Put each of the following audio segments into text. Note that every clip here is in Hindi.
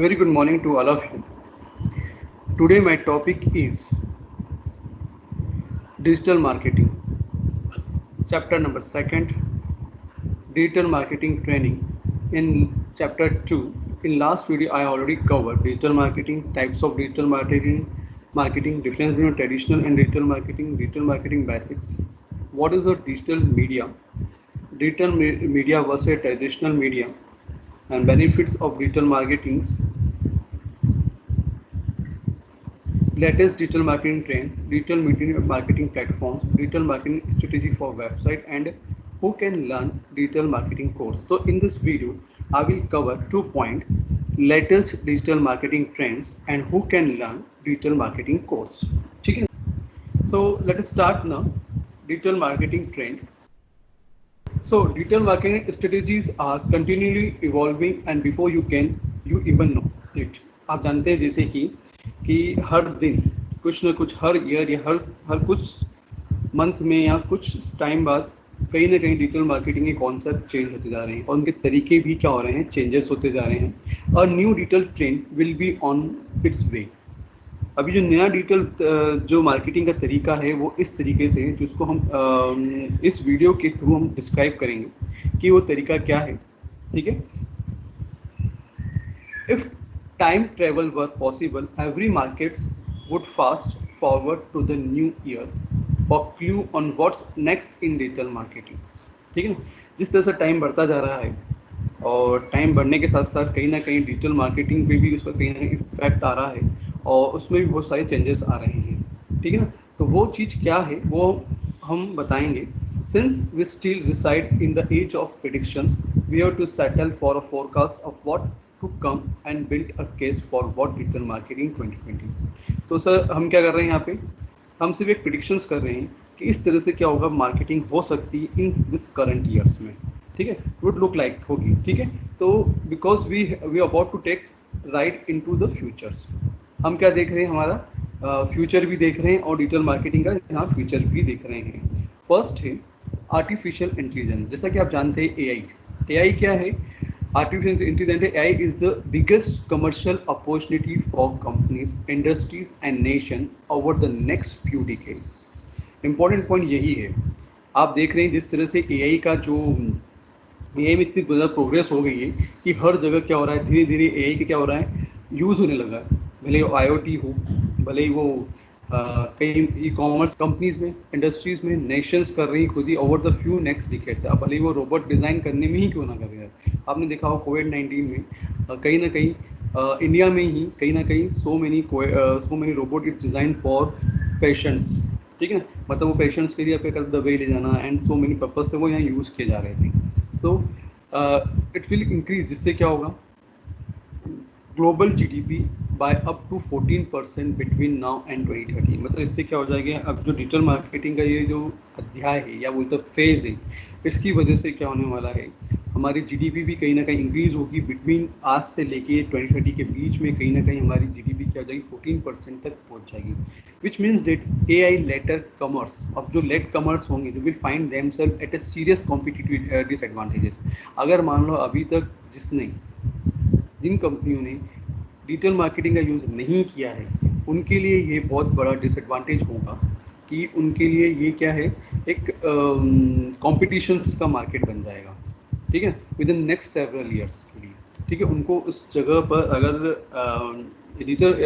Very good morning to all of you. Today my topic is digital marketing. Chapter number 2nd, digital marketing training. In chapter 2, in last video I already covered digital marketing, types of digital marketing, difference between traditional and digital marketing basics. What is a digital media? Digital media versus traditional media and benefits of digital marketing, latest digital marketing trend, digital marketing platforms, digital marketing strategy for website, and who can learn digital marketing course. So in this video, I will cover 2 points: latest digital marketing trends and who can learn digital marketing course. ठीक है? So let us start now. Digital marketing trend. So digital marketing strategies are continually evolving and before you even know it. आप जानते हैं जैसे कि हर दिन कुछ ना कुछ, हर ईयर या हर कुछ मंथ में या कुछ टाइम बाद कहीं ना कहीं डिजिटल मार्केटिंग के कॉन्सेप्ट चेंज होते जा रहे हैं और उनके तरीके भी क्या हो रहे हैं, चेंजेस होते जा रहे हैं और new digital trend will be on its way. अभी जो नया डिजिटल जो मार्केटिंग का तरीका है वो इस तरीके से है जिसको हम इस वीडियो के थ्रू हम डिस्क्राइब करेंगे कि वो तरीका क्या है. ठीक है. If time travel were possible, every markets would fast forward to the new years for clue on what's next in digital marketing. ठीक है ना. जिस तरह से टाइम बढ़ता जा रहा है और टाइम बढ़ने के साथ साथ कहीं ना कहीं डिजिटल मार्केटिंग पे भी उसका कहीं ना कहीं इफेक्ट आ रहा है और उसमें भी बहुत सारे चेंजेस आ रहे हैं. ठीक है ना. तो वो चीज़ क्या है वो हम बताएंगे. Since we still reside in the age of predictions, we have to settle for a forecast of what to come and build a case for what digital marketing 2020. तो सर हम क्या कर रहे हैं यहाँ पे, हम सिर्फ एक प्रिडिक्शंस कर रहे हैं कि इस तरह से क्या होगा, मार्केटिंग हो सकती है इन दिस करंट ईयर्स में. ठीक है. वुड लुक लाइक होगी. ठीक है. तो because we about to take right into the futures. हम क्या देख रहे हैं, हमारा फ्यूचर भी देख रहे हैं और डिजिटल मार्केटिंग का यहाँ फ्यूचर भी देख रहे हैं. फर्स्ट है आर्टिफिशियल इंटेलिजेंस. जैसा कि आप जानते हैं ए आई क्या है. Artificial intelligence, A I is the biggest commercial opportunity for companies, industries and nation over the next few decades. Important point यही है. आप देख रहे हैं जिस तरह से ए आई का जो ए में इतनी ज़्यादा प्रोग्रेस हो गई है कि हर जगह क्या हो रहा है, धीरे धीरे ए के क्या हो रहा है, यूज़ होने लगा है. भले वो IoT हो, भले ही वो कई ई कॉमर्स कंपनीज में, इंडस्ट्रीज में नेशंस कर रही खुद ही over the few next decades. अब भले ही वो रोबोट डिज़ाइन करने में ही क्यों ना कर रहे हैं. आपने देखा हो कोविड-19 में कहीं ना कहीं इंडिया में ही कहीं ना कहीं so many robot is design for patients. ठीक है ना. मतलब वो पेशेंट्स के लिए आपके कल दवाई ले जाना एंड सो मेनी पर्पज से वो यहाँ यूज़ किए जा रहे थे. तो इट विल इंक्रीज. जिससे क्या होगा, global GDP by up to 14% between now and 2030. मतलब इससे क्या हो जाएगा, अब जो डिजिटल मार्केटिंग का ये जो अध्याय है या बोलते फेज है, इसकी वजह से क्या होने वाला है, हमारी GDP भी कहीं ना कहीं इंक्रीज होगी. बिटवीन आज से लेके 2030 के बीच में कहीं ना कहीं हमारी GDP क्या हो जाएगी, 14% तक पहुंच जाएगी. Which means that AI later comers, अब जो लेट कमर्स होंगे they will find themselves at a serious competitive disadvantages. अगर मान लो अभी तक जिन कंपनियों ने डिजिटल मार्केटिंग का यूज़ नहीं किया है उनके लिए ये बहुत बड़ा डिसएडवांटेज होगा कि उनके लिए ये क्या है, एक कॉम्पिटिशन्स का मार्केट बन जाएगा. ठीक है. With in next several years के लिए. ठीक है. उनको उस जगह पर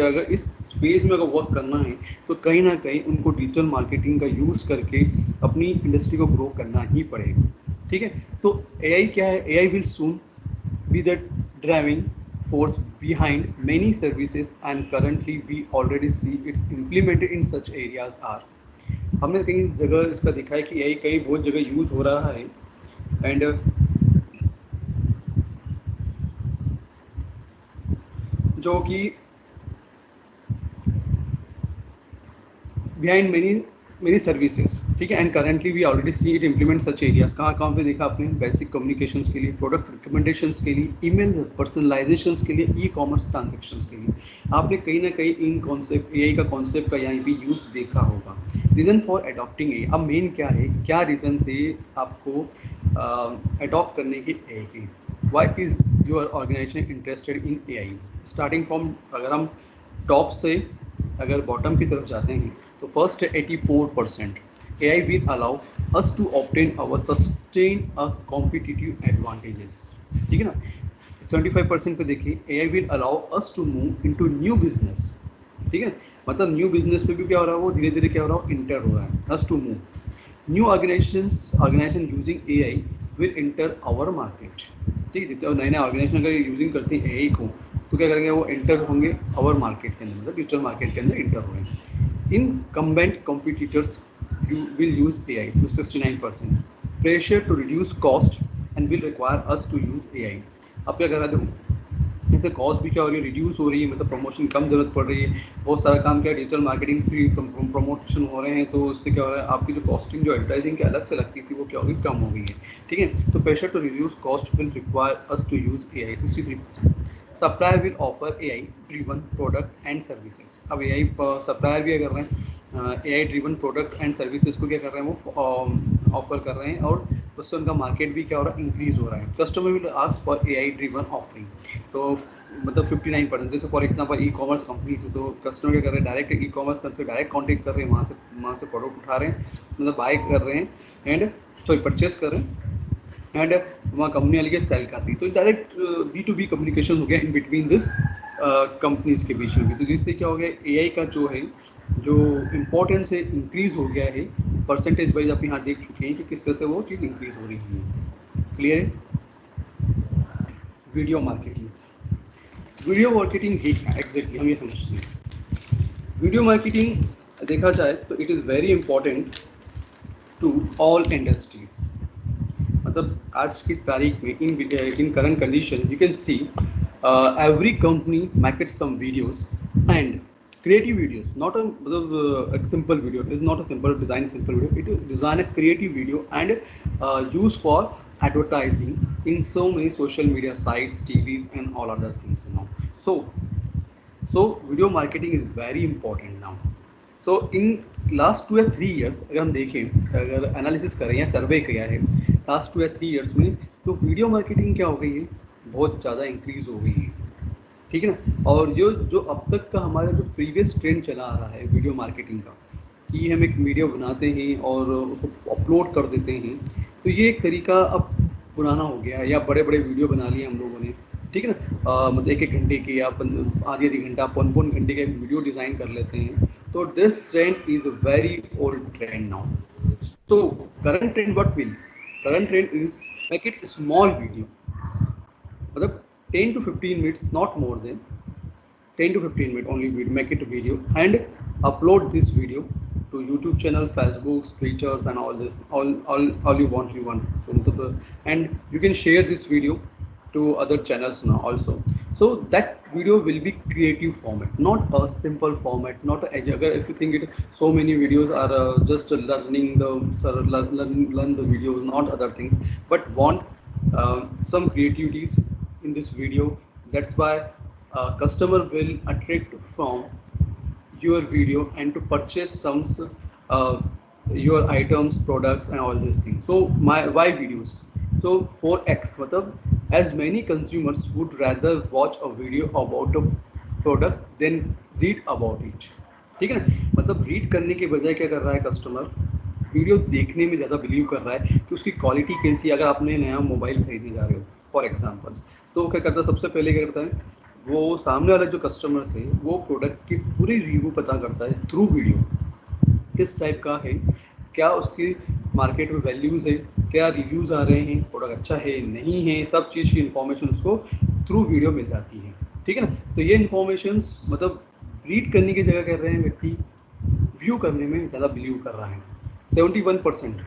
अगर इस फेज में अगर वर्क करना है तो कहीं ना कहीं उनको डिजिटल मार्केटिंग का यूज़ करके अपनी इंडस्ट्री को ग्रो करना ही पड़ेगा. ठीक है. तो AI क्या है, AI will soon be the driving force behind many services and currently we already see it's implemented in such areas are. हमने कई जगह इसका दिखा है कि AI कई बहुत जगह यूज हो रहा है एंड जो कि behind many services. ठीक है. And currently we already see it implement such areas. कहाँ पे देखा आपने, बेसिक कम्युनिकेशंस के लिए, प्रोडक्ट रिकमेंडेशंस के लिए, ईमेल पर्सनलाइजेशंस के लिए, ई कॉमर्स ट्रांजेक्शंस के लिए. आपने कहीं ना कहीं इन कॉन्सेप्ट AI का कॉन्सेप्ट का यहाँ भी यूज देखा होगा. रीज़न फॉर अडॉप्टिंग AI, अब मेन क्या है, क्या रीज़न से आपको अडॉप्ट करने की AI की, why is your organisation interested in AI? Starting from, अगर हम टॉप से अगर बॉटम की तरफ जाते हैं तो first 84%, AI will allow us to obtain our sustain a competitive advantages. ठीक है ना. 75% पे देखिए, AI will allow us to move into new business. ठीक है, मतलब न्यू बिजनेस पे भी क्या हो रहा है, वो धीरे धीरे क्या हो रहा है, इंटर हो रहा है. us to move new organisation using AI will enter our market. ठीक है, जितने नए नए ऑर्गेनाइजेशन अगर यूजिंग करते हैं AI को, तो क्या करेंगे, वो इंटर होंगे आवर मार्केट के अंदर, मतलब डिजिटल मार्केट के अंदर इंटर होंगे. Incumbent competitors will use AI, so 69%. Pressure to reduce cost and will require us to use AI. अब क्या कर रहा है, इससे कॉस्ट भी क्या हो रही है, रिड्यूस हो रही है, मतलब प्रमोशन कम जरूरत पड़ रही है, बहुत सारा काम क्या डिजिटल मार्केटिंग फ्री प्रमोशन हो रहे हैं, तो उससे क्या हो रहा है, आपकी जो कॉस्टिंग जो एडवर्टाइजिंग की अलग से लगती थी वो क्या होगी, कम हो गई है. ठीक है, तो pressure to reduce cost will require us to use AI, 63%. Supplier will offer AI driven product and services. अब AI सप्लायर भी कर रहे हैं, AI driven product and services को क्या कर रहे हैं, वो ऑफर कर रहे हैं, और उससे उनका मार्केट भी क्या हो रहा है, इंक्रीज हो रहा है. Customer will ask for AI driven offering. तो मतलब 59%, जैसे for example e commerce company से, तो कस्टमर क्या कर रहे हैं, डायरेक्ट ई कॉमर्स से डायरेक्ट कॉन्टेक्ट कर रहे हैं, वहाँ से प्रोडक्ट उठा रहे हैं, मतलब बाय कर रहे हैं एंड सॉरी परचेस कर रहे हैं, एंड वहाँ कंपनी वाली के सेल करती है. तो डायरेक्ट B2B कम्युनिकेशन हो गया इन बिटवीन दिस कंपनीज के बीच में भी. तो जिससे क्या हो गया, AI का जो है, जो इम्पोर्टेंस है, इंक्रीज हो गया है. परसेंटेज वाइज आप यहाँ देख चुके हैं कि किस तरह से वो चीज़ इंक्रीज हो रही है. क्लियर है. वीडियो मार्केटिंग, वीडियो मार्केटिंग है क्या एग्जैक्टली, हम ये समझते हैं. वीडियो मार्केटिंग देखा जाए तो it is very important to all industries. मतलब आज की तारीख में in current condition you can see every company market some videos and creative videos, not a a simple video. It's not a simple design, simple video. It is design a creative video and used for advertising in so many social media sites, TVs and all other things now. So video marketing is very important now. So in last 2 या 3 years अगर हम देखें, अगर एनालिसिस करें या सर्वे किया है लास्ट 2 या 3 years में, तो वीडियो मार्केटिंग क्या हो गई है, बहुत ज़्यादा इंक्रीज हो गई है. ठीक है ना. और जो अब तक का हमारा जो प्रीवियस ट्रेंड चला आ रहा है वीडियो मार्केटिंग का, कि हम एक वीडियो बनाते हैं और उसको अपलोड कर देते हैं, तो ये एक तरीका अब पुराना हो गया है. या बड़े बड़े वीडियो बना लिए हम लोगों ने, ठीक है ना, मतलब 1-1 घंटे के या आधी घंटा, पौन घंटे का वीडियो डिज़ाइन कर लेते हैं. तो this trend is a very old trend now. So current trend what will, current trend is make it small video, मतलब 10 to 15 minutes, not more than 10 to 15 minutes only. Video, make it a video and upload this video to YouTube channel, Facebook, Twitter, and all this. All you want. And you can share this video to other channels now also. So that video will be creative format, not a simple format, not a, if you think it, so many videos are just learning learn the videos, not other things, but want some creativities in this video. That's why customer will attract from your video and to purchase some uh, your items, products and all these things. So why videos? So 4x, matlab as many consumers would rather watch a video about a product than read about it. ठीक है ना, मतलब रीड करने के बजाय क्या कर रहा है कस्टमर, वीडियो देखने में ज़्यादा बिलीव कर रहा है कि उसकी क्वालिटी कैसी है. अगर आपने नया मोबाइल खरीदने जा रहे हो फॉर एग्जाम्पल्स, तो क्या करता है, सबसे पहले क्या करता है, वो सामने वाला जो कस्टमर्स है वो प्रोडक्ट की पूरी रिव्यू पता करता है थ्रू वीडियो, किस टाइप का है, क्या उसकी मार्केट में वैल्यूज़ है, क्या रिव्यूज़ आ रहे हैं, प्रोडक्ट अच्छा है नहीं है, सब चीज़ की इन्फॉर्मेशन उसको थ्रू वीडियो मिल जाती है. ठीक है ना. तो ये इन्फॉर्मेशन मतलब रीड करने की जगह कर रहे हैं व्यक्ति, व्यू करने में ज़्यादा बिलीव कर रहा है. 71%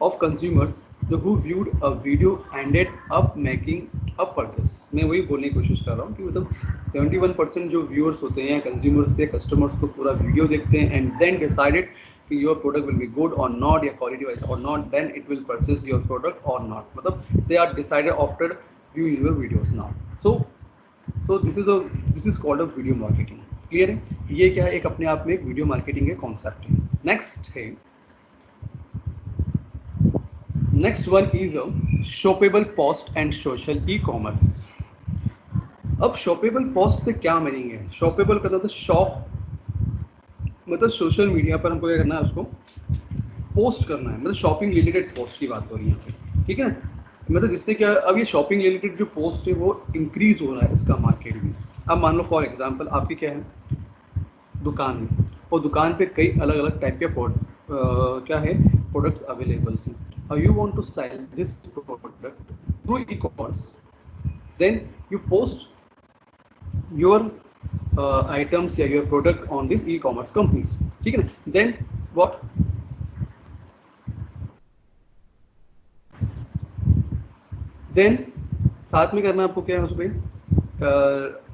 of consumers who viewed a video ended up making a purchase. मैं वही बोलने की कोशिश कर रहा हूँ कि मतलब 71% जो व्यूअर्स होते हैं या कंज्यूमर्स होते हैं, कस्टमर्स को पूरा वीडियो देखते हैं एंड देन डिसाइडेड कि your product will be good or not, या quality wise or not, then it will purchase your product or not. मतलब they are decided after viewing your videos now. So this is called a video marketing. Clear है. ये क्या है, एक अपने आप में एक वीडियो मार्केटिंग का कॉन्सेप्ट है. Next one is a shoppable post and social ecommerce. अब शॉपेबल पोस्ट से क्या मीनिंग है? शॉपेबल का मतलब शॉप, मतलब सोशल मीडिया पर हमको क्या करना है, उसको पोस्ट करना है, मतलब शॉपिंग रिलेटेड पोस्ट की बात हो रही है यहाँ पे, ठीक है ना। मतलब जिससे क्या, अब ये शॉपिंग रिलेटेड जो पोस्ट है वो इंक्रीज हो रहा है इसका मार्केट में। अब मान लो फॉर एग्जांपल आपकी क्या है, दुकान है, और दुकान पे कई अलग अलग टाइप के क्या है, प्रोडक्ट्स अवेलेबल्स हैं, और you want to sell this product through ecommerce, then you post your items या your product on this e-commerce companies, ठीक है ना। then what, then साथ में करना आपको क्या है उसमें,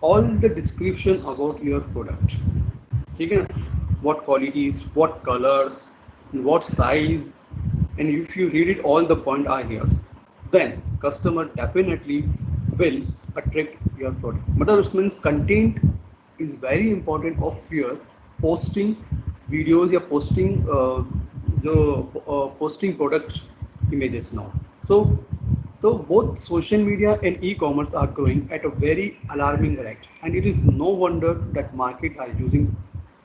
all the description about your product, ठीक है ना, what qualities, what colors, what size, and if you read it all the point are here, then customer definitely will attract your product। मतलब it means content is very important of your posting videos या posting जो posting product images now। So both social media and e-commerce are growing at a very alarming rate, and it is no wonder that market are using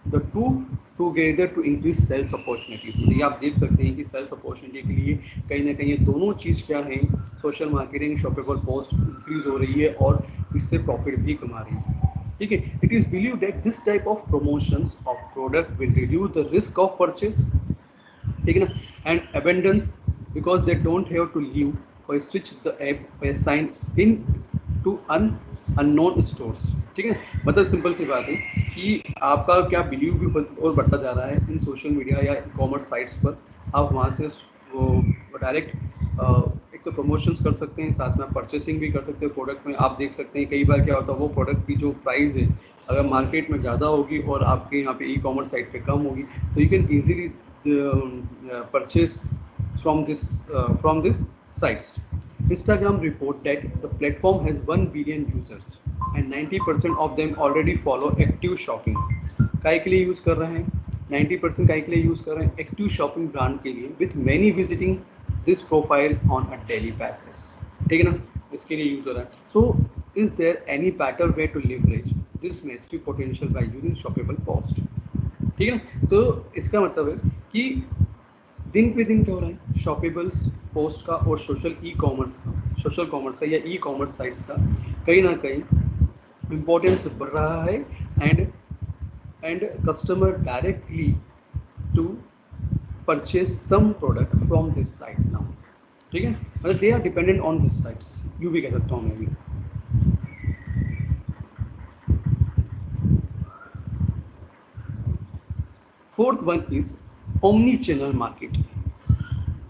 the two together to increase sales opportunities। मतलब ये आप देख सकते हैं कि सेल्स अपॉर्चुनिटी के लिए कहीं ना कहीं ये दोनों चीज़ क्या है, social marketing, shoppable post increase हो रही है और इससे प्रॉफिट भी कमा रही है, ठीक है। It is believe that this type of promotions of product will reduce the risk of purchase, ठीक है ना, and abundance, because they don't have to leave or switch the app or sign in to unknown stores, ठीक है। मतलब सिंपल सी बात है कि आपका क्या बिलीव भी और बढ़ता जा रहा है इन सोशल मीडिया या ई कॉमर्स साइट्स पर। आप वहाँ से वो डायरेक्ट एक तो प्रमोशंस कर सकते हैं, साथ में आप परचेसिंग भी कर सकते हैं प्रोडक्ट में। आप देख सकते हैं कई बार क्या होता है, वो प्रोडक्ट की जो प्राइस है अगर मार्केट में ज़्यादा होगी और आपके यहाँ पे ई कॉमर्स साइट पे कम होगी, तो you can easily purchase from this sites। Instagram report that the platform has 1 billion users and 90% of them already follow active shopping। काय के लिए यूज कर रहे हैं 90%, काय के लिए यूज कर रहे हैं एक्टिव शॉपिंग ब्रांड के लिए, with many visiting this profile on a daily basis, ठीक है ना, इसके लिए यूज हो रहा है। So is there any better way to leverage this massive potential by using shoppable post, ठीक है ना। तो इसका मतलब है कि दिन पे दिन क्या हो रहा है, शॉपेबल्स पोस्ट का और सोशल कॉमर्स का या ई कॉमर्स साइट्स का कहीं ना कहीं इम्पोर्टेंस बढ़ रहा है, and customer directly to purchase some product from this site now, ठीक है। मतलब they are dependent on this sites, यूँ भी कह सकता हूँ मैं भी। Fourth one is omni channel marketing.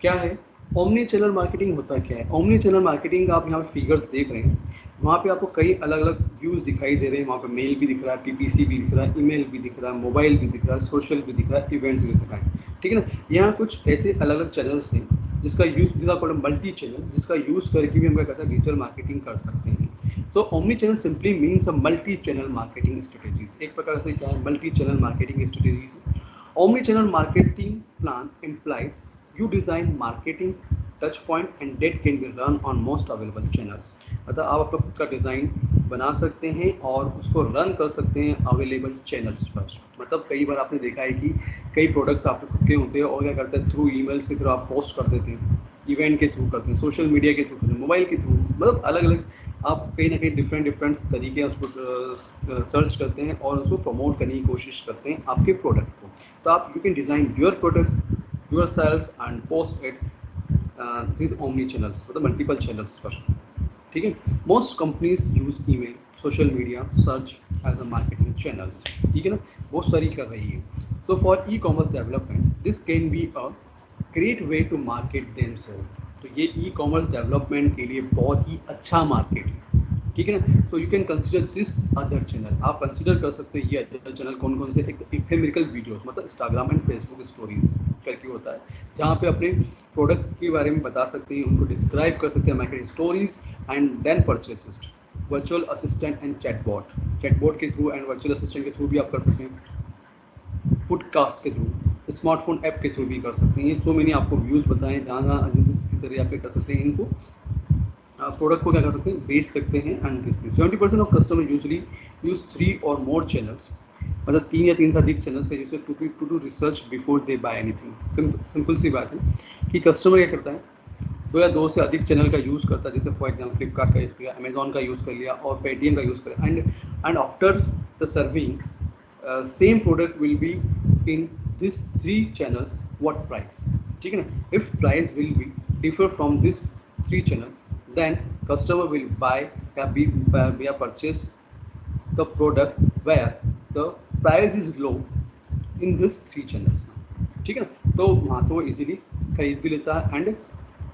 क्या है ओमनी चैनल मार्केटिंग? होता क्या है ओमनी चैनल मार्केटिंग? आप यहाँ पे फिगर्स देख रहे हैं, वहाँ पे आपको कई अलग अलग व्यूज़ दिखाई दे रहे हैं। वहाँ पे मेल भी दिख रहा है, पीपीसी भी दिख रहा है, ईमेल भी दिख रहा है, मोबाइल भी दिख रहा है, सोशल भी दिख रहा है, इवेंट्स भी दिख रहा है, ठीक है ना। यहाँ कुछ ऐसे अलग अलग चैनल्स हैं जिसका यूज़, जिसका कॉल मल्टी चैनल, जिसका यूज़ करके भी हम क्या कहते हैं डिजिटल मार्केटिंग कर सकते हैं। तो omni channel simply means a multi channel marketing strategies. एक प्रकार से क्या है, multi channel marketing strategies. Omni-channel marketing plan implies you design marketing touch point and that can be run on most available channels। मतलब आप अपना खुद का डिज़ाइन बना सकते हैं और उसको रन कर सकते हैं अवेलेबल चैनल्स पर। मतलब कई बार आपने देखा है कि कई प्रोडक्ट्स आपके खुद के होते हैं और क्या करते हैं, थ्रू ईमेल्स के थ्रू आप पोस्ट कर देते हैं, इवेंट के थ्रू करते हैं, सोशल मीडिया के थ्रू करते हैं, मोबाइल के थ्रू, मतलब अलग अलग आप कहीं ना कहीं डिफरेंट तरीके उसको सर्च करते हैं और उसको प्रमोट करने की कोशिश करते हैं आपके प्रोडक्ट को। तो आप you can design your product yourself and post it this omni channels, मतलब मल्टीपल चैनल्स पर, ठीक है। Most companies use email, social media, search as a marketing channels, ठीक है ना, बहुत सारी कर रही है। So for ecommerce development this can be a great way to market themself. तो ये ई कॉमर्स डेवलपमेंट के लिए बहुत ही अच्छा मार्केट है, ठीक है ना। सो you can consider this other channel, आप कंसिडर कर सकते हैं ये अदर चैनल कौन कौन से। एक इफेमेरिकल वीडियोस, मतलब इंस्टाग्राम एंड फेसबुक स्टोरीज करके होता है, जहाँ पे अपने प्रोडक्ट के बारे में बता सकते हैं, उनको डिस्क्राइब कर सकते हैं, marketing stories and then purchases. Virtual assistant and chatbot के थ्रू एंड वर्चुअल असिस्टेंट के थ्रू भी आप कर सकते हैं, पॉडकास्ट के थ्रू, स्मार्टफोन ऐप के थ्रू भी कर सकते हैं। ये तो मैंने आपको व्यूज़ बताएं जहाँ जिस तरह आप कर सकते हैं इनको प्रोडक्ट को क्या कर सकते हैं, बेच सकते हैं। And this 70% of customer usually use 3 और मोर चैनल्स, मतलब 3 या 3 से अधिक चैनल्स का use to do research before they buy anything. Simple सी बात है कि कस्टमर क्या करता है, 2 या 2 से अधिक चैनल का यूज़ करता है, जैसे फॉर एग्जाम्पल फ्लिपकार्ट का यूज़ किया, अमेजोन का यूज़ कर लिया और पेटीएम का यूज़ कर लिया। And after the serving same product will be in this 3 channels, what price, ठीक है ना। If price will be differ from this 3 channel, then customer will buy या purchase the product where the price is low in this 3 channels, ठीक है ना। तो वहाँ से वो इजीली खरीद भी लेता है एंड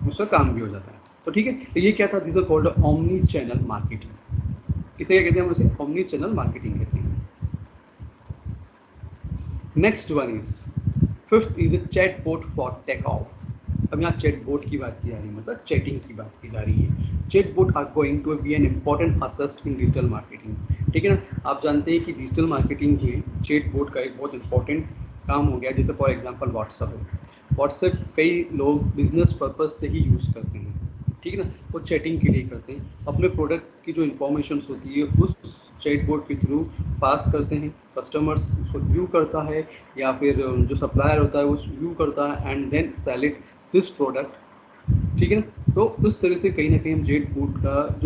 उसका काम भी हो जाता है। तो ठीक है, तो ये क्या था, this are called omni channel marketing. इसे क्या कहते हैं, हम उसे ओमनी चैनल मार्केटिंग कहते हैं। Next one is fifth is a chatbot for take off. अब यहाँ चैटबॉट की बात की जा रही है, मतलब चैटिंग की बात की जा रही है। Chatbot are going to be an important asset in digital marketing, ठीक है ना। आप जानते हैं कि डिजिटल मार्केटिंग में चैटबॉट का एक बहुत इंपॉर्टेंट काम हो गया। जैसे फॉर एग्जांपल व्हाट्सएप है, व्हाट्सएप कई लोग बिजनेस पर्पज से ही यूज़ करते हैं, ठीक है ना। वो चैटिंग के लिए करते हैं, अपने प्रोडक्ट की जो इन्फॉर्मेशन होती है उस चैटबॉट के थ्रू पास करते हैं, कस्टमर्स उसको व्यू करता है या फिर जो सप्लायर होता है वो व्यू करता है and then sell it this product, ठीक है ना। तो उस तरह से कहीं ना कहीं हम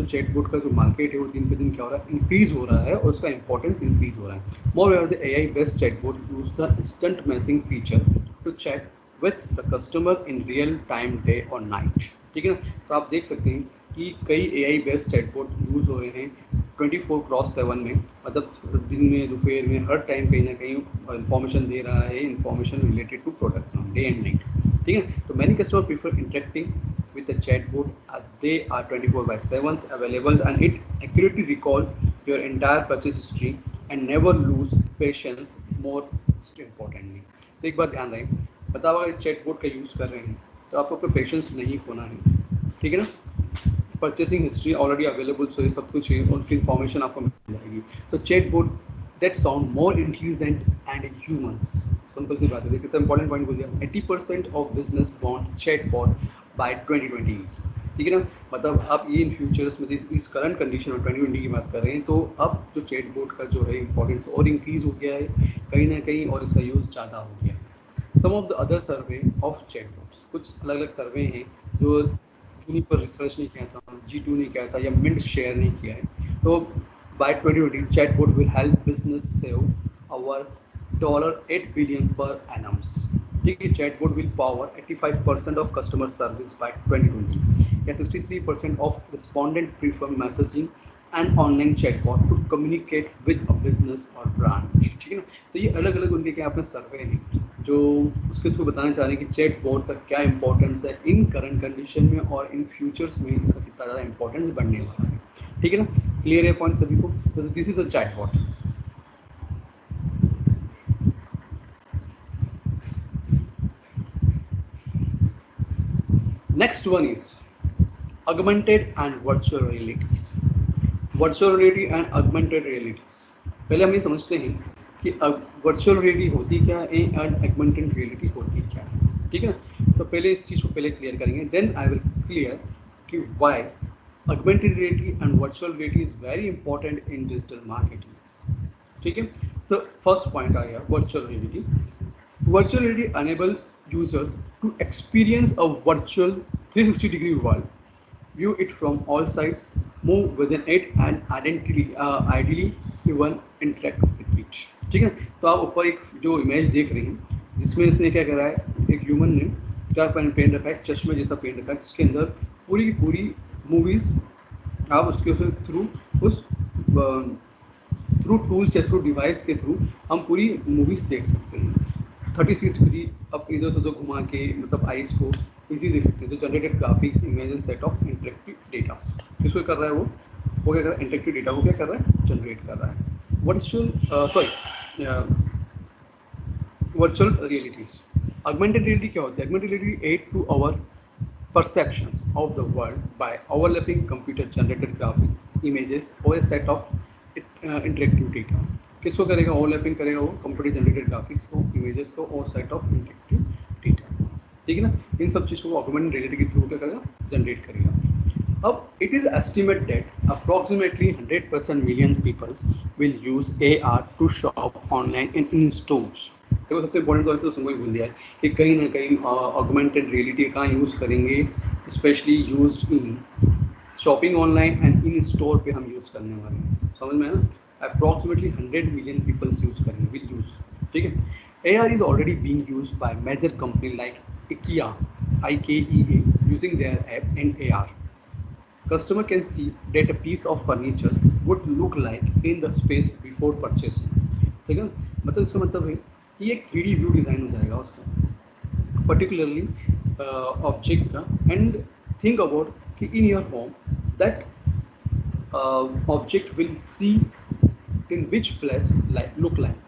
चैटबॉट का जो मार्केट है वो दिन पे दिन क्या हो रहा है, इंक्रीज हो रहा है और उसका इंपॉर्टेंस इंक्रीज हो रहा है। Moreover the AI based chatbot use the instant messaging feature to chat with the customer in real time day और नाइट, ठीक है ना। तो आप देख सकते हैं कि कई एआई बेस्ड चैटबॉट यूज़ हो रहे हैं 24/7 में, मतलब दिन में दोपहर में हर टाइम कहीं ना कहीं इंफॉर्मेशन दे रहा है, information related to product day and night, ठीक है। तो many customer prefer interacting with the chatbot as they are 24/7 available and it accurately recall your entire purchase history and never lose patience, most importantly। तो एक बात ध्यान रहे, बताओ अगर इस चैटबॉट का यूज़ कर रहे हैं तो आपको अपना पेशेंस नहीं खोना है, ठीक है ना। परचेसिंग हिस्ट्री ऑलरेडी अवेलेबल, सो ये सब कुछ है, उनकी इन्फॉर्मेशन आपको मिल जाएगी। तो chatbot that sound more intelligent and humans, simple सी बात है। देखिए, तो इंपॉर्टेंट पॉइंट बोल दिया, 80% of business want chatbot by 2020, ठीक है ना। मतलब आप ये इन फ्यूचर्स में इस करंट कंडीशन में 2020 की बात कर रहे हैं, तो अब जो चैटबॉट का जो है इंपॉर्टेंस और इंक्रीज हो गया है कहीं ना कहीं, और इसका यूज़ ज़्यादा हो गया है। Some of the other survey of chatbots, कुछ अलग अलग सर्वे हैं जो जूनी पर रिसर्च नहीं किया था, G2 ने किया था या मिंट शेयर नहीं किया है। तो by 2020 chatbot will help business save our $8 billion per annum, ठीक है। Chatbot will power 85% of customer service by 2020 या 63% of respondent prefer messaging and online chatbot to communicate with a business or brand, ठीक है ना। तो ये अलग अलग उनके क्या अपने सर्वे हैं जो उसके थ्रू बताना चाह रहे हैं कि चैटबॉट का क्या इंपॉर्टेंस है इन करंट कंडीशन में और इन फ्यूचर्स में इसका कितना ज़्यादा इंपॉर्टेंस बढ़ने वाला है, ठीक है ना। क्लियर है पॉइंट सभी को। तो this is a chatbot. Next one is augmented and virtual realities. Virtual reality and augmented realities. पहले हम ये समझते हैं कि वर्चुअल रियलिटी होती क्या है एंड ऑगमेंटेड रियलिटी होती क्या है, ठीक है ना। तो पहले इस चीज़ को पहले क्लियर करेंगे, देन आई विल क्लियर कि why augmented reality and virtual reality is very important in digital marketing, ठीक है। तो फर्स्ट पॉइंट आ गया virtual reality. Virtual reality enable users to experience a virtual 360-degree world, view it from all sides, move within it, and ideally even interact with it, ठीक है। तो आप ऊपर एक जो इमेज देख रहे हैं जिसमें इसने क्या करा है, एक ह्यूमन ने क्या पहन रखा है, चश्मे जैसा पहन रखा है, जिसके अंदर पूरी की पूरी मूवीज आप उसके थ्रू उस थ्रू टूल्स या थ्रू डिवाइस के थ्रू हम पूरी मूवीज देख सकते हैं। 36 डिग्री अब इधर से उधर घुमा के मतलब आइस को इजी देख सकते हैं। तो generated graphics image and set of interactive data, किसको कर रहा है वो क्या कर रहा है, इंटरेक्टिव डेटा को क्या कर रहा है, जनरेट कर रहा है। Virtual realities. ऑगमेंटेड रियलिटी क्या होती है, augmented reality add to our perceptions of the world by overlapping computer generated graphics images or a set of interactive data। किसको करेगा, ओवरलैपिंग करेगा वो कंप्यूटर जनरेटेड ग्राफिक्स को, इमेजेस को और सेट ऑफ इंटरेक्टिव डेटा, ठीक है ना। इन सब चीज़ को ऑगमेंटेड रियलिटी के थ्रू क्या करेगा, जनरेट करेगा। अब it is estimated that approximately 100% million people will use AR to shop online and in stores. देखो सबसे इम्पोर्टेंट तो तुमको ही भूल दिया है कि कहीं ना कहीं ऑगमेंटेड रियलिटी कहाँ यूज़ करेंगे, specially used in shopping online and in store पे हम यूज़ करने वाले हैं, समझ में है ना। अप्रॉक्सीमेटली 100 मिलियन पीपल्स यूज़ करेंगे, विल यूज़, ठीक है। AR is already being used by major companies like IKEA, IKEA, using their app and AR. Customer can see that a piece of furniture would look like in the space before purchasing, ठीक है। मतलब इसका मतलब है कि एक 3D व्यू डिज़ाइन हो जाएगा उसका, पर्टिकुलरली ऑब्जेक्ट का। एंड थिंक अबाउट कि in your home that object will see in which place like look like,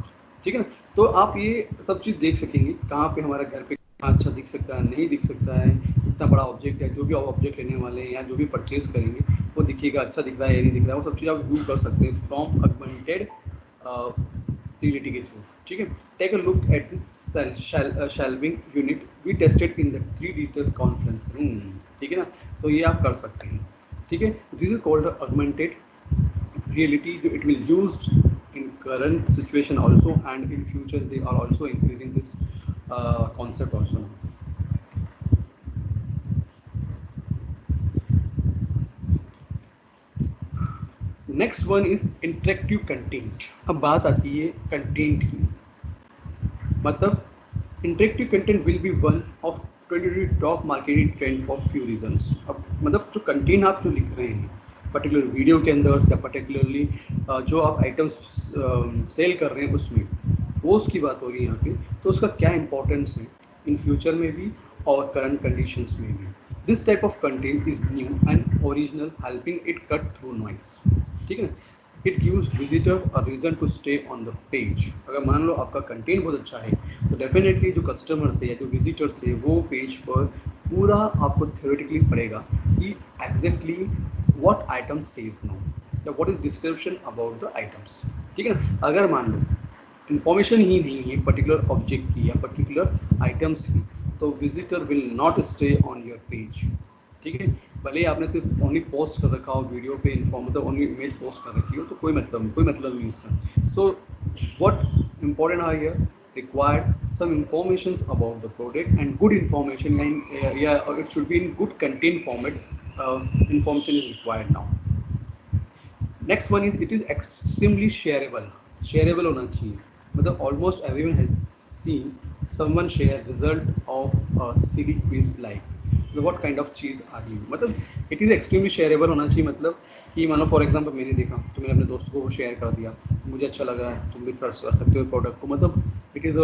ठीक है ना। तो आप ये सब चीज़ देख सकेंगे कहाँ पे हमारा घर पे अच्छा दिख सकता है, नहीं दिख सकता है, इतना बड़ा ऑब्जेक्ट है, जो भी आप ऑब्जेक्ट लेने वाले हैं या जो भी परचेज करेंगे वो दिखेगा, अच्छा दिख रहा है या नहीं दिख रहा है, वो सब चीज़ आप व्यू कर सकते हैं फ्रॉम अगमेंटेड रियलिटी के थ्रू, ठीक है। Take a look at this shelving unit we tested in the 3D conference room, ठीक है ना। तो ये आप कर सकते हैं, ठीक है। This is called augmented reality. It will used in current situation also, and in future they are also increasing this concept also. Next one is interactive content. अब बात आती है कंटेंट की, मतलब interactive content will be one of 20 top marketing trend for few reasons. अब मतलब जो कंटेंट आप जो लिख रहे हैं पर्टिकुलर वीडियो के अंदर या पर्टिकुलरली जो आप आइटम्स सेल कर रहे हैं उसमें, वो उसकी बात हो रही है यहाँ पे, तो उसका क्या इंपॉर्टेंस है इन फ्यूचर में भी और करंट कंडीशंस में भी। This type of content is new and original, helping it cut through noise, ठीक है ना। It gives visitor a reason to stay on the page. अगर मान लो आपका कंटेंट बहुत अच्छा है तो डेफिनेटली जो कस्टमर्स है या जो विजिटर्स है वो पेज पर पूरा आपको थ्योरेटिकली पड़ेगा कि exactly what item says no या what is description about the items, ठीक है ना। अगर मान लो इंफॉर्मेशन ही नहीं है पर्टिकुलर ऑब्जेक्ट की या पर्टिकुलर आइटम्स की, तो visitor will not stay on your page, ठीक है। भले ही आपने सिर्फ ओनली पोस्ट कर रखा हो वीडियो पे इन्फॉर्म, मतलब ओनली इमेज पोस्ट कर रखी हो, तो कोई मतलब नहीं उसका। So what important are here, required some informations about the product and good information, and it should be in good content format. Information is required now. Next one is it is extremely shareable होना चाहिए, मतलब almost everyone has seen someone share result of silly quiz like what kind of cheese are you, मतलब इट इज़ एक्सट्रीमली शेयरेबल होना चाहिए। मतलब कि मान लो फॉर एग्जांपल मैंने देखा तो मैंने अपने दोस्त को शेयर कर दिया, मुझे अच्छा लग रहा है, तुम भी सर्च कर सकते हो प्रोडक्ट को, मतलब it is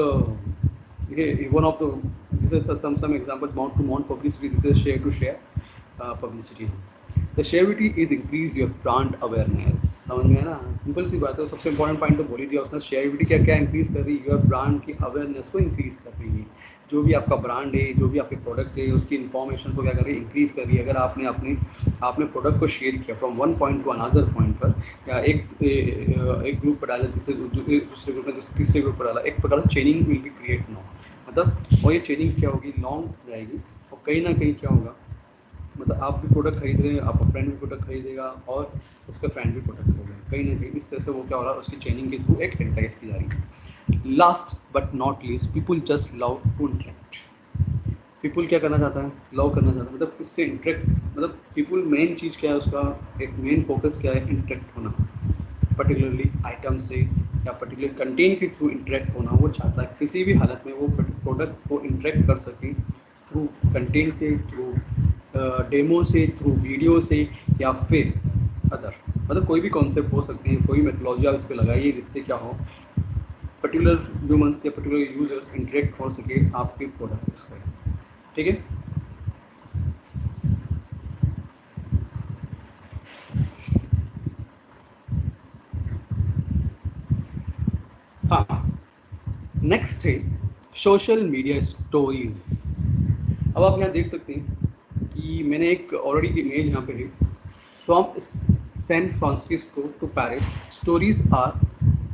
one of the some example mount to mount publicity, this is share to share publicity. The charity is increase your brand awareness, समझ में है ना, सिंपल सी बात है। सबसे इंपॉर्टेंट पॉइंट तो बोल ही दिया उसने, शेयरिटी क्या क्या इंक्रीज कर रही है, योर ब्रांड की अवेयरनेस को इंक्रीज कर रही है। जो भी आपका ब्रांड है, जो भी आपके प्रोडक्ट है, उसकी इन्फॉर्मेशन को क्या कर रही है, इंक्रीज कर रही है। अगर आपने प्रोडक्ट को शेयर किया from one point two another point पर, या एक ग्रुप पर डाला, दूसरे ग्रुप में तीसरे ग्रुप पर डाला, एक प्रकार से चेनिंग विल बी क्रिएट नाउ, मतलब और ये चेनिंग क्या होगी, लॉन्ग जाएगी, और कहीं ना कहीं क्या होगा, मतलब आप भी प्रोडक्ट खरीद रहे हैं, आपका फ्रेंड भी प्रोडक्ट खरीदेगा और उसका फ्रेंड भी प्रोडक्ट खरीदेगा, कहीं ना कहीं इस तरह से वो क्या हो रहा है, उसकी चेनिंग के थ्रू एक एडवर्टाइज की जा रही है। Last but not least, people just love to interact. People क्या करना चाहता है, लव करना चाहता है, मतलब इससे इंटरेक्ट, मतलब पीपल मेन चीज़ क्या है उसका, एक मेन फोकस क्या है, इंटरेक्ट होना, पर्टिकुलरली आइटम से या पर्टिकुलर कंटेंट के थ्रू इंटरेक्ट होना वो चाहता है। किसी भी हालत में वो प्रोडक्ट को इंटरेक्ट कर सके थ्रू कंटेंट से, थ्रू डेमो से, थ्रू वीडियो से, या फिर अदर, मतलब कोई भी कॉन्सेप्ट हो सकते हैं, कोई मेथोलॉजी आप इस पर लगाइए जिससे क्या हो, पर्टिकुलर ह्यूमन्स या पर्टिकुलर यूजर्स इंटरेक्ट हो सके आपके प्रोडक्ट्स पर, ठीक है। हाँ, नेक्स्ट है सोशल मीडिया स्टोरीज। अब आप यहाँ देख सकते हैं कि मैंने एक ऑलरेडी इमेज यहाँ पे है, from San Francisco to Paris, stories are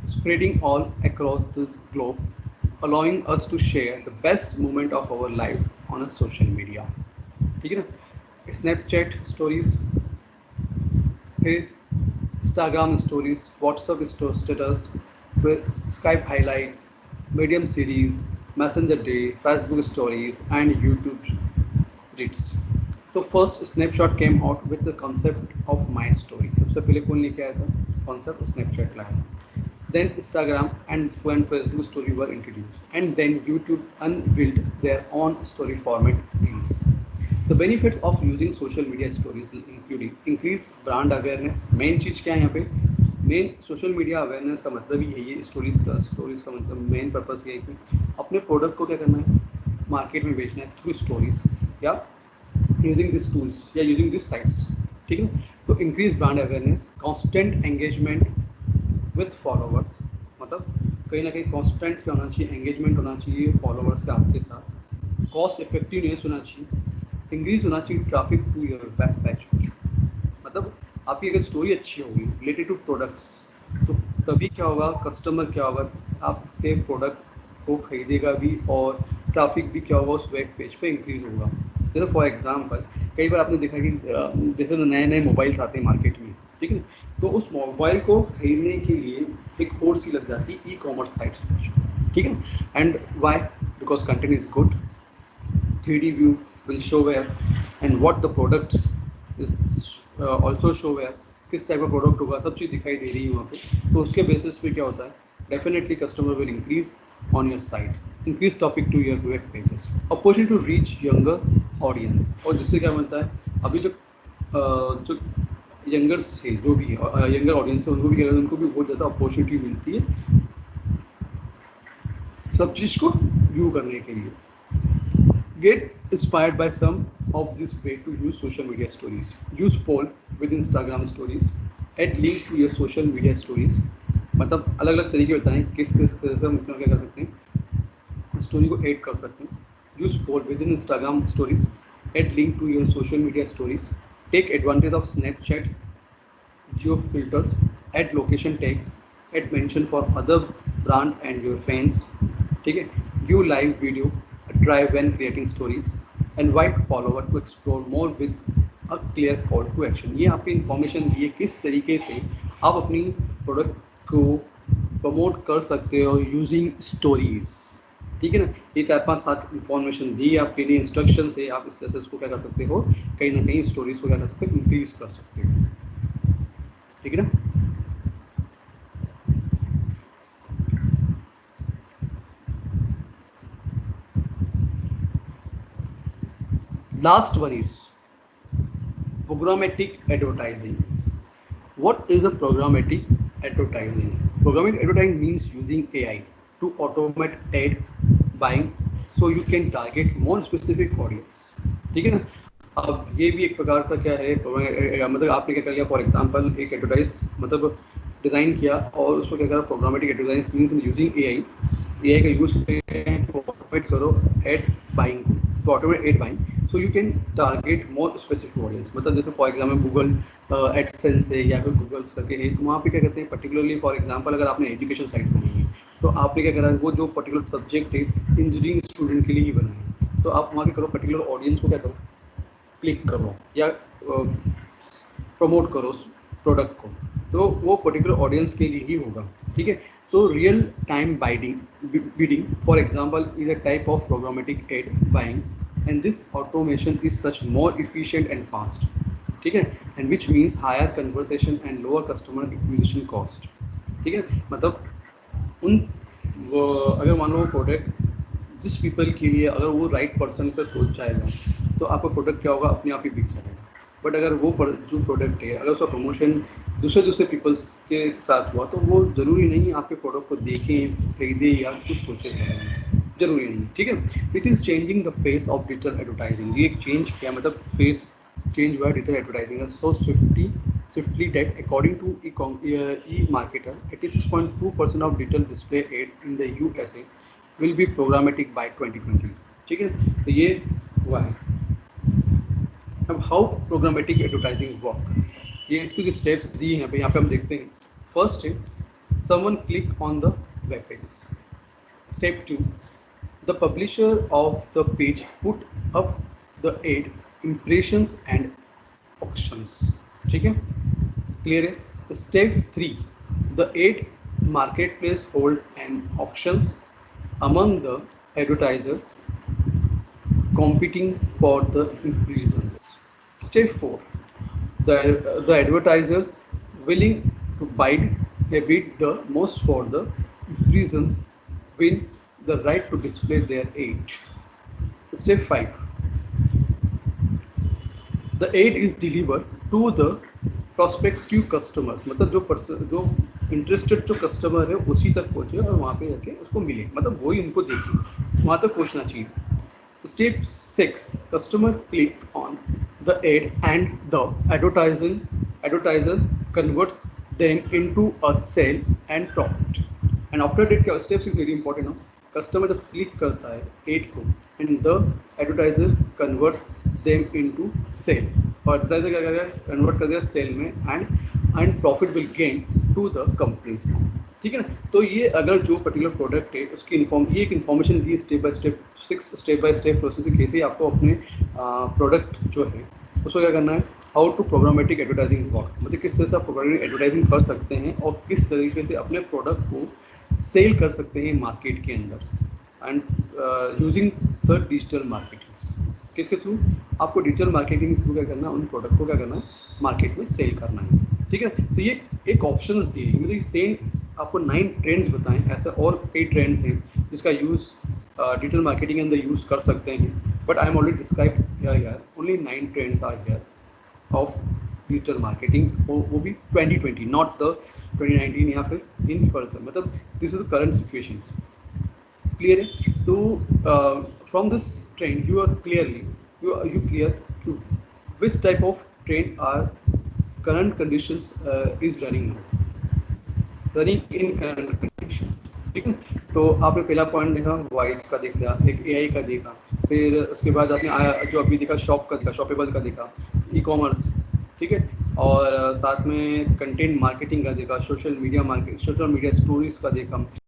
spreading all across the globe, allowing us to share the best moment of our lives on a social media, ठीक है ना। स्नैपचैट स्टोरीज, फिर इंस्टाग्राम स्टोरीज, व्हाट्सएप स्टेटस, फिर Skype highlights, medium series, messenger day, Facebook stories and YouTube reads. तो first snapshot came out with the concept of my story. सबसे पहले कौन लेके आया था कॉन्सेप्ट? स्नैपचैट लाया। Then Instagram and Facebook story were introduced, and then YouTube unveiled their own story format, Reels. The benefit of using social media stories including increase brand awareness. Main चीज़ क्या है यहाँ पे? मेन सोशल मीडिया अवेयरनेस का मतलब ही है ये स्टोरीज का मतलब मेन पर्पस ये है कि अपने प्रोडक्ट को क्या करना है, मार्केट में बेचना है थ्रू स्टोरीज या यूजिंग दिस टूल्स या यूजिंग दिस साइट्स। ठीक है, तो increase brand awareness, constant engagement with followers, मतलब कहीं ना कहीं कॉन्स्टेंट क्या होना चाहिए, एंगेजमेंट होना चाहिए फॉलोवर्स का आपके साथ, कॉस्ट इफेक्टिवनेस होना चाहिए, इंक्रीज होना चाहिए traffic to your web page. मतलब आपकी अगर स्टोरी अच्छी होगी रिलेटेड टू प्रोडक्ट्स, तो तभी क्या होगा, कस्टमर क्या होगा, आपके प्रोडक्ट को खरीदेगा भी और ट्रैफिक भी क्या होगा उस वेब पेज पे इंक्रीज होगा। जैसे फॉर एग्जांपल कई बार आपने देखा कि जैसे नए नए मोबाइल्स आते हैं मार्केट में, ठीक है, तो उस मोबाइल को खरीदने के लिए एक और सी लग जाती है ई कॉमर्स साइट्स पर, ठीक है, and why, because content is good, 3D view will show where and what the product is also show where, किस टाइप का प्रोडक्ट होगा, सब चीज़ दिखाई दे रही है वहाँ पे। तो उसके बेसिस पे क्या होता है, definitely customer will increase on your site, increase topic to your web pages, opportunity to reach younger audience. और जिससे क्या बनता है, अभी जो यंगर्स है, जो भी यंगर ऑडियंस है, उनको भी बहुत ज़्यादा अपॉर्चुनिटी मिलती है सब चीज़ को व्यू करने के लिए। Get inspired by some of this way to use social media stories. Use poll with Instagram stories. Add link to your social media stories. मतलब अलग अलग तरीके बताएं किस तरह से हम क्या कर सकते हैं, स्टोरी को ऐड कर सकते हैं। Use poll within Instagram stories, add link to your social media stories, take advantage of Snapchat geo filters, add location tags, add mention for other brand and your fans, ठीक है, give live video, try when creating stories, invite follower to explore more with a clear call to action। ये आपकी इन्फॉर्मेशन दी है किस तरीके से आप अपनी प्रोडक्ट को प्रमोट कर सकते हो यूजिंग स्टोरीज, ठीक है ना। ये 4-5-7 इन्फॉर्मेशन दी है आपके लिए, इंस्ट्रक्शन से आप इस तरह से इसको क्या कर सकते हो, कहीं ना कहीं स्टोरीज को क्या कर सकते हो, इंक्रीज कर सकते हो, ठीक है ना। Last one is programmatic advertising. What is a programmatic advertising? Programmatic advertising means using AI to automate ad buying so you can target more specific audience, ठीक है ना। अब ये भी एक प्रकार का क्या है, मतलब आपने क्या कर लिया, फॉर एग्जांपल एक एडवर्टाइज मतलब डिज़ाइन किया और उसको क्या करा, programmatic advertising means using AI का यूज ऑटोमेट करो एड बाइंग, तो automate ad buying so you can target more specific audience. मतलब जैसे फॉर एग्जाम्पल गूगल एडसेंस है या फिर गूगल्स करके है, तो वहाँ पे क्या करते हैं पर्टिकुलरली, फॉर एग्जांपल अगर आपने एजुकेशन साइट बनाई है तो आपने क्या करा, वो जो पर्टिकुलर सब्जेक्ट है इंजीनियरिंग स्टूडेंट के लिए ही बनाए, तो आप वहाँ के करो पर्टिकुलर ऑडियंस को क्या करो, क्लिक करो या प्रमोट करो उस प्रोडक्ट को, तो वो पर्टिकुलर ऑडियंस के लिए ही होगा, ठीक है। तो real time bidding for example is a type of programmatic ad buying and this automation is such more efficient and fast, ठीक है, and which means higher conversation and lower customer acquisition cost, ठीक है। मतलब अगर मान लो प्रोडक्ट जिस पीपल के लिए अगर वो राइट पर्सन पर पहुंच जाएगा तो आपका प्रोडक्ट क्या होगा, अपने आप ही बिक जाएगा। बट अगर वो जो प्रोडक्ट है अगर उसका प्रमोशन दूसरे पीपल्स के साथ हुआ तो वो ज़रूरी नहीं आपके प्रोडक्ट को देखें, खरीदे या कुछ सोचे, जरूरी नहीं, ठीक है। It is changing the face of digital advertising. ये चेंज किया मतलब फेस चेंज हुआ digital advertising so swiftly that according to e-marketer 86.2% of digital display ad in the USA will be programmatic by 2020, ठीक है। तो ये हुआ है। अब हाउ प्रोग्रामेटिक एडवर्टाइजिंग वर्क, ये इसके जो स्टेप्स दिए हैं यहाँ पे हम देखते हैं। फर्स्ट है someone click on the web pages. Step 2, the publisher of the page put up the ad, impressions and options, ठीक है। क्लियर है। Step 3, the ad marketplace hold and auctions among the advertisers competing for the reasons. Step 4, the advertisers willing to bid the most for the reasons win the right to display their ad. Step 5, the aid is delivered to the prospective customers, मतलब जो इंटरेस्टेड जो कस्टमर है उसी तक पहुंचे और वहाँ पे जाके उसको मिले, मतलब वही उनको देखे, वहाँ तक पहुंचना चाहिए। Step 6, customer click on the ad and the advertiser converts them into a sale and profit. And after that steps is very important now. Customer जब क्लिक करता है एड को and the advertiser converts them into sale, और advertiser क्या करेगा, कन्वर्ट कर देगा सेल में and profit will gain to the companies. ठीक है ना। तो ये अगर जो पर्टिकुलर प्रोडक्ट है उसकी ये एक information the step by step, 6 step by step process है कैसे आपको अपने प्रोडक्ट जो है उसको क्या करना है, how to programmatic advertising work, मतलब किस तरह से आप प्रोग्रामेटिक एडवर्टाइजिंग कर सकते हैं और किस तरीके से अपने प्रोडक्ट को सेल कर सकते हैं मार्केट के अंदर and using the digital marketing. किसके थ्रू, आपको डिजिटल मार्केटिंग के थ्रू क्या करना है, उन प्रोडक्ट को क्या करना है, मार्केट में सेल करना है। ठीक है, तो ये एक ऑप्शंस दिए, मतलब सेम आपको 9 ट्रेंड्स बताएं, ऐसा और कई ट्रेंड्स हैं जिसका यूज़ डिजिटल मार्केटिंग के अंदर यूज़ कर सकते हैं, but I am already describe here only 9 trends are here of digital marketing, वो भी 2020, नॉट द 2019 या फिर इन फर्दर, मतलब this is the current situations. Clear है। तो from this trend you are clearly you clear to which type of trend are current conditions is running in current condition। ठीक है, तो आपने पहला पॉइंट देखा वॉइस का देखा, एक AI का देखा, फिर उसके बाद आपने जो अभी देखा शॉप का देखा, शॉपेबल का देखा, ई कॉमर्स, ठीक है, और साथ में कंटेंट मार्केटिंग का देखा, सोशल मीडिया स्टोरीज का देखा,